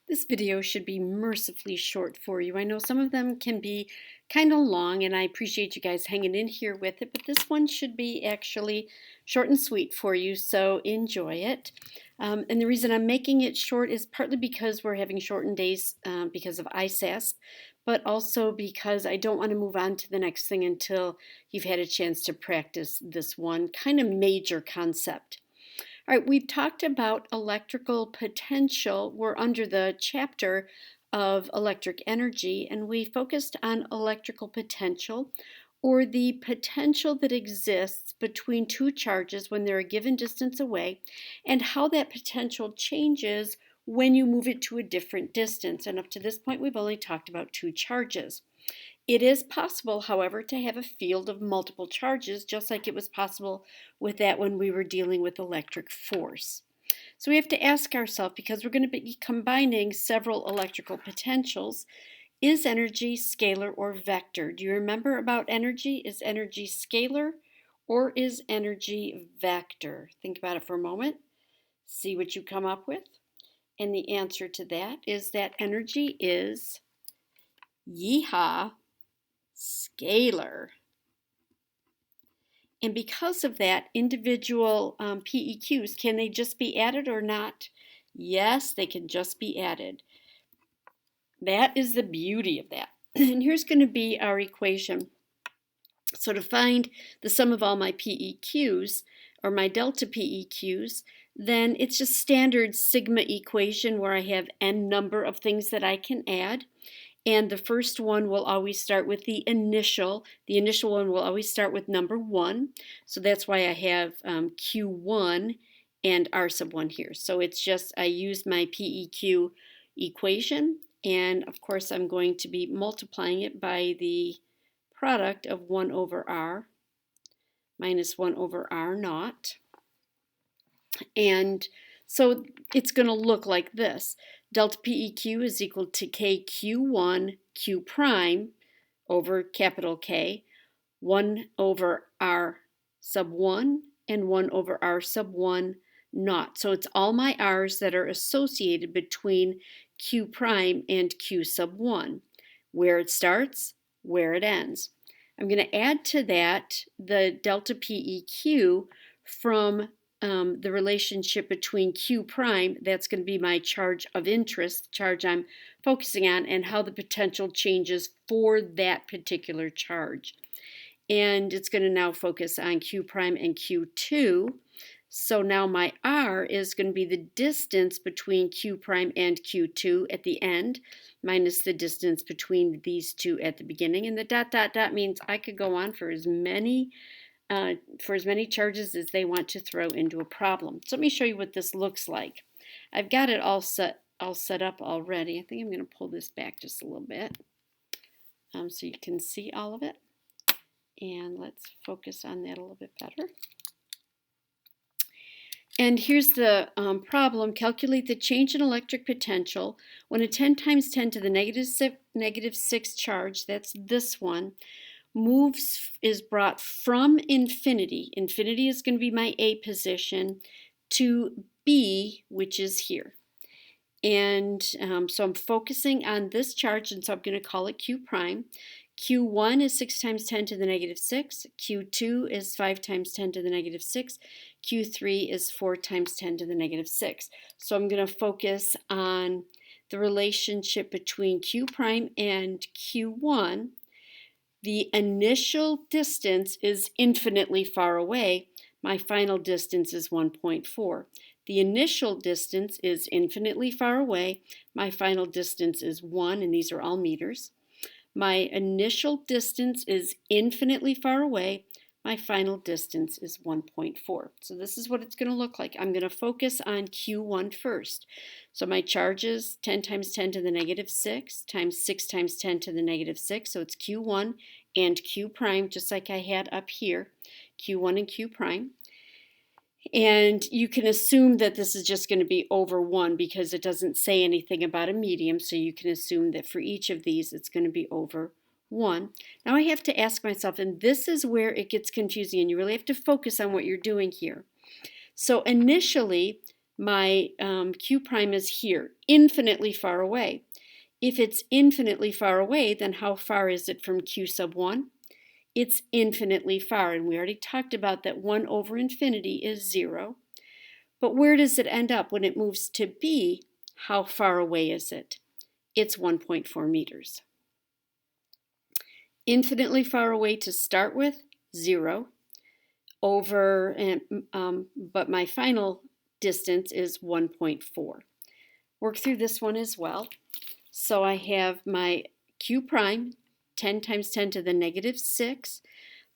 This video should be mercifully short for you. I know some of them can be kind of long, and I appreciate you guys hanging in here with it, but this one should be actually short and sweet for you, so enjoy it. And the reason I'm making it short is partly because we're having shortened days because of ISASP, but also because I don't want to move on to the next thing until you've had a chance to practice this one kind of major concept. All right, we've talked about electrical potential. We're under the chapter of electric energy, and we focused on electrical potential, or the potential that exists between two charges when they're a given distance away, and how that potential changes when you move it to a different distance. And up to this point, we've only talked about two charges. It is possible, however, to have a field of multiple charges, just like it was possible with that when we were dealing with electric force. So we have to ask ourselves, because we're going to be combining several electrical potentials, is energy scalar or vector? Do you remember about energy? Is energy scalar or is energy vector? Think about it for a moment. See what you come up with. And the answer to that is that energy is, yeehaw, scalar. And because of that, individual PEQs, can they just be added or not? Yes, they can just be added. That is the beauty of that. And here's going to be our equation. So to find the sum of all my PEQs, or my delta PEQs, then it's just standard sigma equation where I have n number of things that I can add. And the first one will always start with the initial. The initial one will always start with number 1. So that's why I have Q1 and R sub 1 here. So it's just I use my PEQ equation. And of course, I'm going to be multiplying it by the product of 1 over R minus 1 over R naught. And so it's going to look like this. Delta PEQ is equal to KQ1 Q prime over capital K, 1 over R sub 1 and 1 over R sub 1 naught. So it's all my R's that are associated between Q prime and Q sub 1. Where it starts, where it ends. I'm going to add to that the delta PEQ from the relationship between Q prime, that's going to be my charge of interest, the charge I'm focusing on, and how the potential changes for that particular charge. And it's going to now focus on Q prime and Q2. So now my R is going to be the distance between Q prime and Q2 at the end, minus the distance between these two at the beginning. And the dot, dot, dot means I could go on for as many charges as they want to throw into a problem. So let me show you what this looks like. I've got it all set up already. I think I'm going to pull this back just a little bit so you can see all of it. And let's focus on that a little bit better. And here's the problem. Calculate the change in electric potential when a 10 times 10 to the negative 6 charge, that's this one, is brought from infinity. Infinity is going to be my A position, to B, which is here. And so I'm focusing on this charge, and so I'm going to call it Q prime. Q1 is 6 times 10 to the negative 6. Q2 is 5 times 10 to the negative 6. Q3 is 4 times 10 to the negative 6. So I'm going to focus on the relationship between Q prime and Q1. The initial distance is infinitely far away. My final distance is 1.4. The initial distance is infinitely far away. My final distance is 1, and these are all meters. My initial distance is infinitely far away. My final distance is 1.4. So this is what it's going to look like. I'm going to focus on Q1 first. So my charge is 10 times 10 to the negative 6 times 6 times 10 to the negative 6. So it's Q1 and Q prime, just like I had up here, Q1 and Q prime. And you can assume that this is just going to be over 1 because it doesn't say anything about a medium, so you can assume that for each of these it's going to be over 1. Now I have to ask myself, and this is where it gets confusing, and you really have to focus on what you're doing here. So initially, my Q prime is here, infinitely far away. If it's infinitely far away, then how far is it from Q sub 1? It's infinitely far, and we already talked about that 1 over infinity is 0. But where does it end up when it moves to B? How far away is it? It's 1.4 meters. Infinitely far away to start with, 0. But my final distance is 1.4. Work through this one as well. So I have my Q prime, 10 times 10 to the negative 6,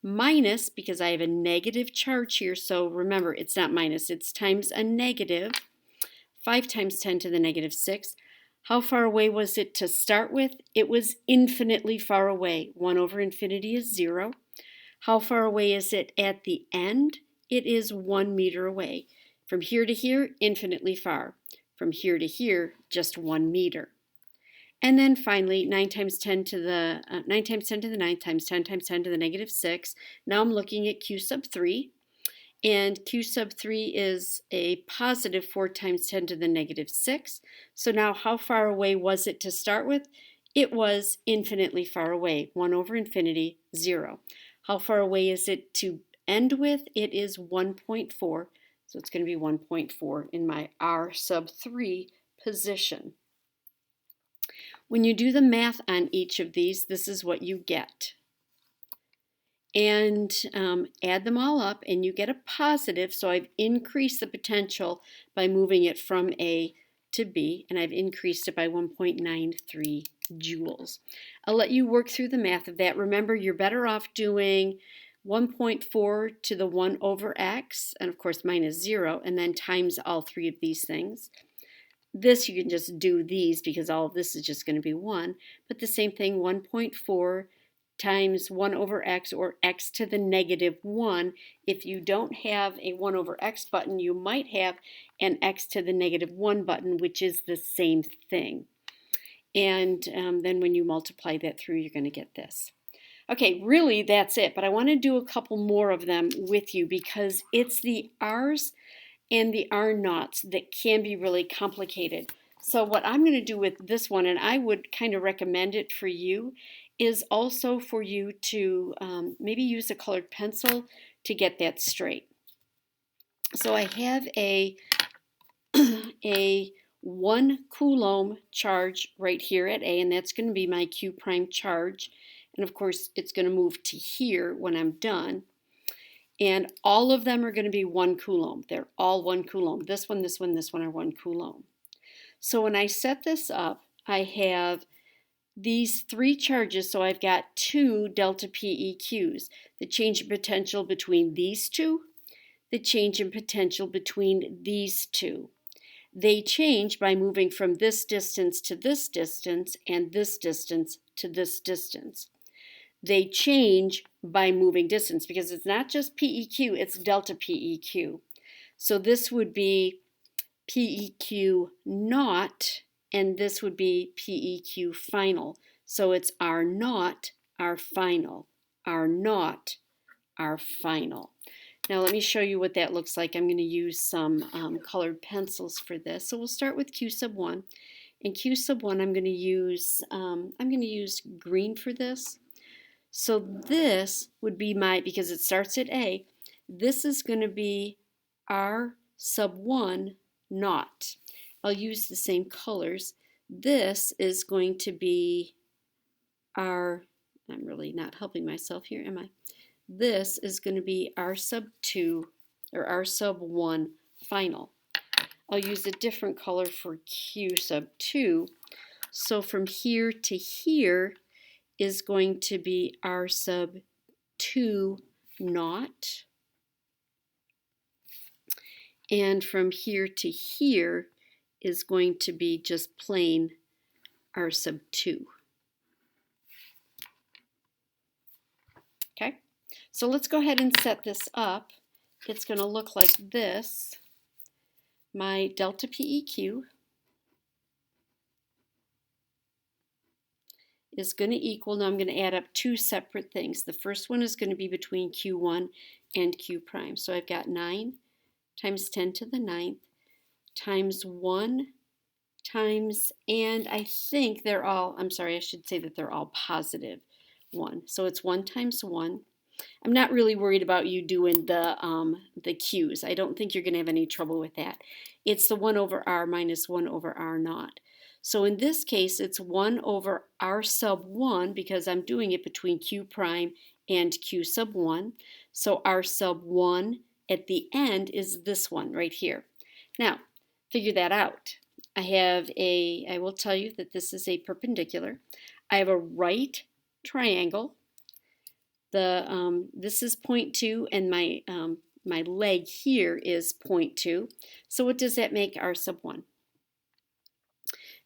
minus, because I have a negative charge here, so remember, it's not minus, it's times a negative, 5 times 10 to the negative 6. How far away was it to start with? It was infinitely far away. 1 over infinity is 0. How far away is it at the end? It is 1 meter away. From here to here, infinitely far. From here to here, just 1 meter. And then finally, 9 times 10 to the 9 times 10 to the 9 times 10 times 10 to the negative 6. Now I'm looking at Q sub 3. And Q sub 3 is a positive 4 times 10 to the negative 6. So now how far away was it to start with? It was infinitely far away. 1 over infinity, 0. How far away is it to end with? It is 1.4. So it's going to be 1.4 in my R sub 3 position. When you do the math on each of these, this is what you get. And add them all up and you get a positive, so I've increased the potential by moving it from A to B, and I've increased it by 1.93 joules. I'll let you work through the math of that. Remember, you're better off doing 1.4 to the 1 over x, and of course minus 0, and then times all three of these things. This you can just do these because all of this is just going to be 1, but the same thing, 1.4 times 1 over x, or x to the negative 1. If you don't have a 1 over x button, you might have an x to the negative 1 button, which is the same thing. And then when you multiply that through, you're going to get this. Okay, really that's it, but I want to do a couple more of them with you because it's the R's and the R naughts that can be really complicated. So what I'm going to do with this one, and I would kind of recommend it for you, is also for you to maybe use a colored pencil to get that straight. So I have a 1 Coulomb charge right here at A, and that's going to be my Q prime charge. And of course, it's going to move to here when I'm done. And all of them are going to be 1 Coulomb. They're all 1 Coulomb. This one, this one, this one are 1 Coulomb. So when I set this up, I have these 3 charges, so I've got 2 delta PEQs. The change in potential between these two, the change in potential between these two. They change by moving from this distance to this distance and this distance to this distance. They change by moving distance because it's not just PEQ, it's delta PEQ. So this would be PEQ naught, and this would be PEQ final. So it's R naught, R final, R naught, R final. Now let me show you what that looks like. I'm going to use some colored pencils for this. So we'll start with Q sub 1. In Q sub 1, I'm going to use green for this. So this would be my, because it starts at A, this is going to be R sub 1 naught. I'll use the same colors. This is going to be R, I'm really not helping myself here, am I? This is going to be R sub 2 or R sub 1 final. I'll use a different color for Q sub 2. So from here to here is going to be R sub 2 naught. And from here to here is going to be just plain R sub 2. Okay, so let's go ahead and set this up. It's going to look like this. My delta PEQ is going to equal, now I'm going to add up 2 separate things. The first one is going to be between Q1 and Q prime. So I've got 9 times 10 to the 9th times 1 times, and I think they're all, I'm sorry, I should say that they're all positive 1. So it's 1 times 1. I'm not really worried about you doing the q's. I don't think you're going to have any trouble with that. It's the 1 over r minus 1 over r naught. So in this case, it's 1 over r sub 1 because I'm doing it between q prime and q sub 1. So r sub 1 at the end is this one right here. Now, figure that out. I will tell you that this is a perpendicular. I have a right triangle. This is 0.2 and my leg here is 0.2. So what does that make r sub 1?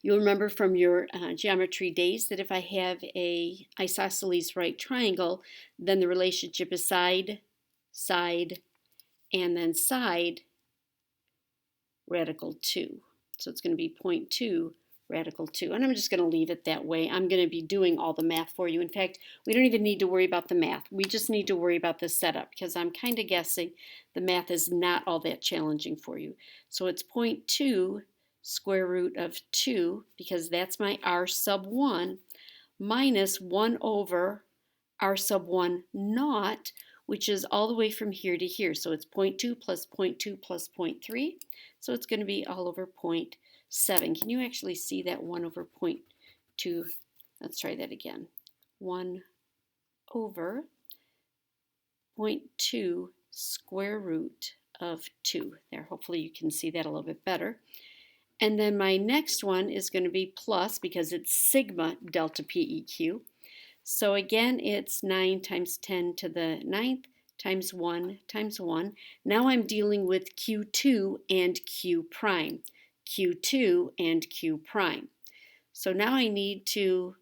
You'll remember from your geometry days that if I have a isosceles right triangle, then the relationship is side, side, and then side radical 2. So it's going to be 0.2 radical 2. And I'm just going to leave it that way. I'm going to be doing all the math for you. In fact, we don't even need to worry about the math. We just need to worry about the setup because I'm kind of guessing the math is not all that challenging for you. So it's 0.2 square root of 2 because that's my r sub 1 minus 1 over r sub 1 naught, which is all the way from here to here. So it's 0.2 plus 0.2 plus 0.3. So it's going to be all over 0.7. Can you actually see that 1 over 0.2? Let's try that again. 1 over 0.2 square root of 2. There, hopefully you can see that a little bit better. And then my next one is going to be plus because it's sigma delta PEQ. So again, it's 9 times 10 to the 9th times 1 times 1. Now I'm dealing with Q2 and Q prime. Q2 and Q prime. So now I need to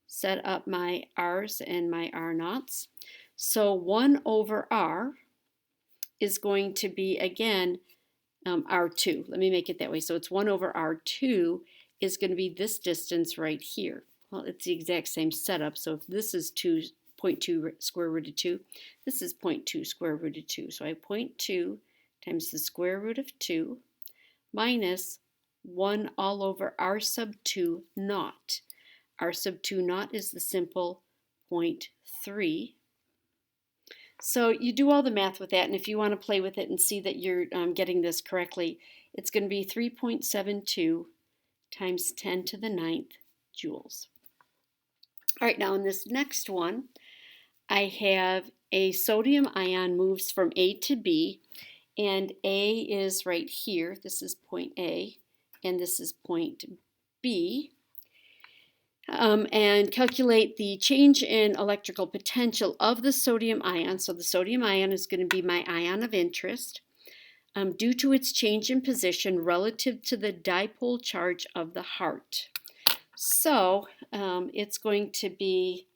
set up my R's and my R naughts. So 1 over R is going to be, again, R2. Let me make it that way. So it's 1 over R2 is going to be this distance right here. Well, it's the exact same setup. So if this is 0.2 square root of 2, this is 0.2 square root of 2. So I have 0.2 times the square root of 2 minus 1 all over r sub 2 naught. R sub 2 naught is the simple 0.3. So you do all the math with that, and if you want to play with it and see that you're getting this correctly, it's going to be 3.72 times 10 to the 9th joules. All right, now in this next one, I have a sodium ion moves from A to B, and A is right here. This is point A, and this is point B. And calculate the change in electrical potential of the sodium ion. So the sodium ion is going to be my ion of interest due to its change in position relative to the dipole charge of the heart. So it's going to be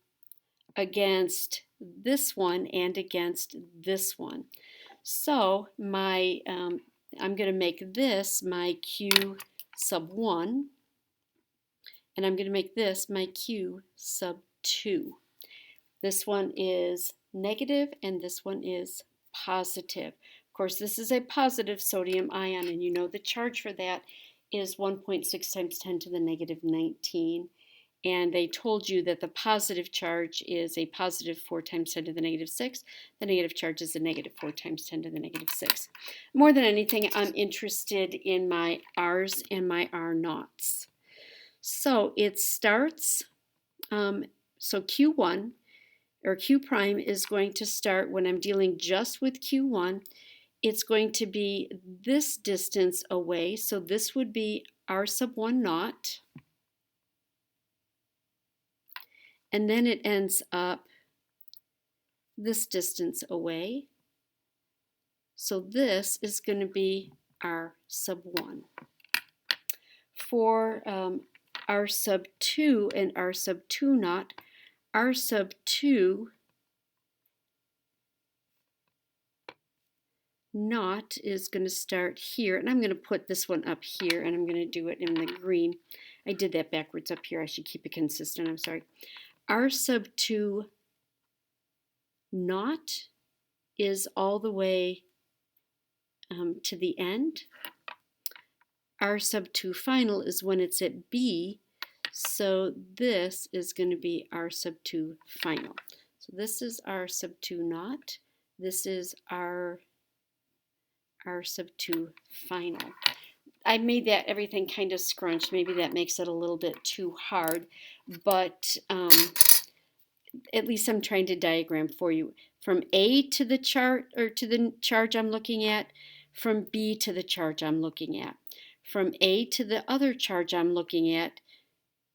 against this one and against this one. So my I'm going to make this my Q sub 1, and I'm going to make this my Q sub 2. This one is negative and this one is positive. Of course, this is a positive sodium ion, and you know the charge for that is 1.6 times 10 to the negative 19. And they told you that the positive charge is a positive 4 times 10 to the negative 6. The negative charge is a negative 4 times 10 to the negative 6. More than anything, I'm interested in my R's and my R naughts. So it starts, so Q1 or Q prime is going to start when I'm dealing just with Q1. It's going to be this distance away. So this would be R sub 1 naught. And then it ends up this distance away. So this is going to be R sub 1. For R sub 2 and R sub 2 naught, R sub 2 naught is going to start here. And I'm going to put this one up here, and I'm going to do it in the green. I did that backwards up here. I should keep it consistent. I'm sorry. R sub 2 naught is all the way to the end. R sub 2 final is when it's at B, so this is going to be R sub 2 final. So this is R sub 2 naught. This is R sub 2 final. I made that everything kind of scrunched. Maybe that makes it a little bit too hard, but at least I'm trying to diagram for you. From A to the chart, or to the charge I'm looking at, from B to the charge I'm looking at, from A to the other charge I'm looking at,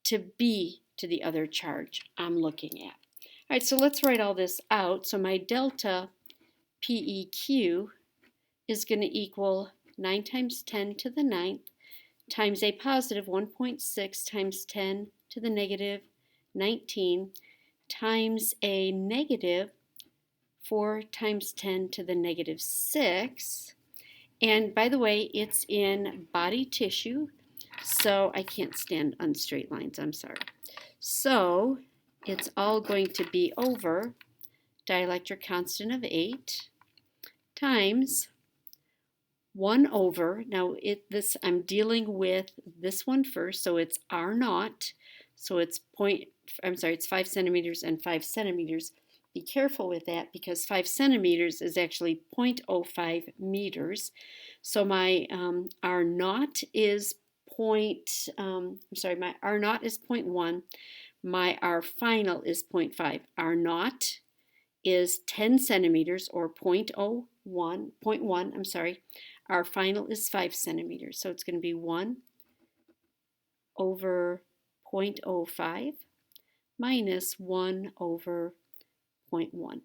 to B to the other charge I'm looking at. All right, so let's write all this out. So my delta PEQ is going to equal 9 times 10 to the 9th times a positive 1.6 times 10 to the negative 19 times a negative 4 times 10 to the negative 6. And by the way, it's in body tissue, so I can't stand unstraight lines, I'm sorry. So it's all going to be over dielectric constant of 8 times 1 over, now I'm dealing with this one first, so it's R naught, so it's it's 5 centimeters and 5 centimeters. Be careful with that because 5 centimeters is actually 0.05 meters. So my R naught is my R naught is 0.1, my R final is 0.5. R naught is 10 centimeters or 0.1, I'm sorry. Our final is 5 centimeters, so it's going to be 1 over 0.05 minus 1 over 0.1. All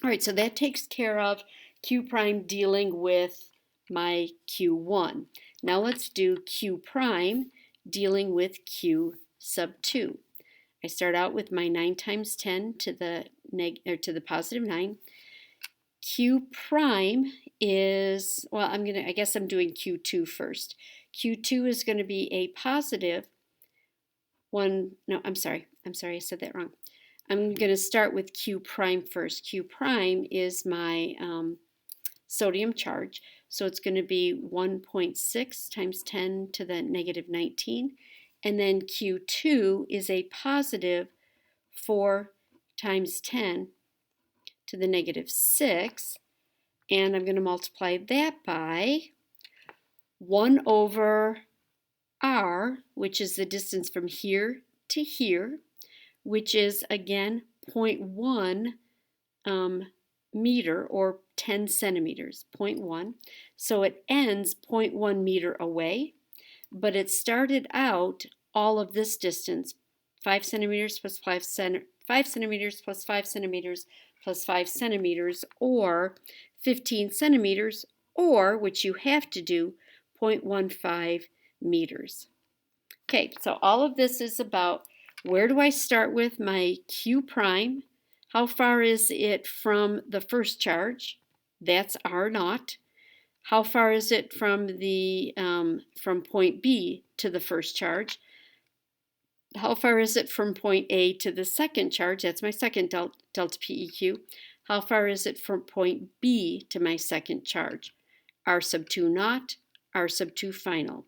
right, so that takes care of Q prime dealing with my Q1. Now let's do Q prime dealing with Q sub 2. I start out with my 9 times 10 to the positive 9. Q prime is, well, I guess I'm doing Q2 first. Q2 is going to be a positive 1, no, I'm sorry, I said that wrong. I'm going to start with Q prime first. Q prime is my sodium charge, so it's going to be 1.6 times 10 to the negative 19, and then Q2 is a positive 4 times 10 to the negative 6, and I'm going to multiply that by 1 over R, which is the distance from here to here, which is again 0.1 meter or 10 centimeters, 0.1. So it ends 0.1 meter away, but it started out all of this distance, 5 centimeters plus 5 centimeters plus 5 centimeters plus 5 centimeters, or 15 centimeters, or, which you have to do, 0.15 meters. Okay, so all of this is about where do I start with my Q prime? How far is it from the first charge? That's R naught. How far is it from from point B to the first charge? How far is it from point A to the second charge? That's my second delta PEQ. How far is it from point B to my second charge? R sub 2 naught, R sub 2 final.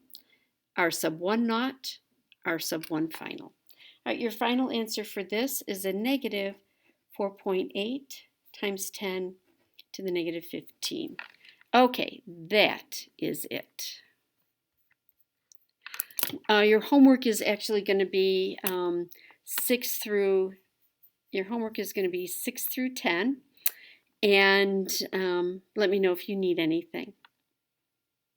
R sub 1 naught, R sub 1 final. All right, your final answer for this is a negative 4.8 times 10 to the negative 15. Okay, that is it. Your homework is actually going to be 6 through 10, and let me know if you need anything.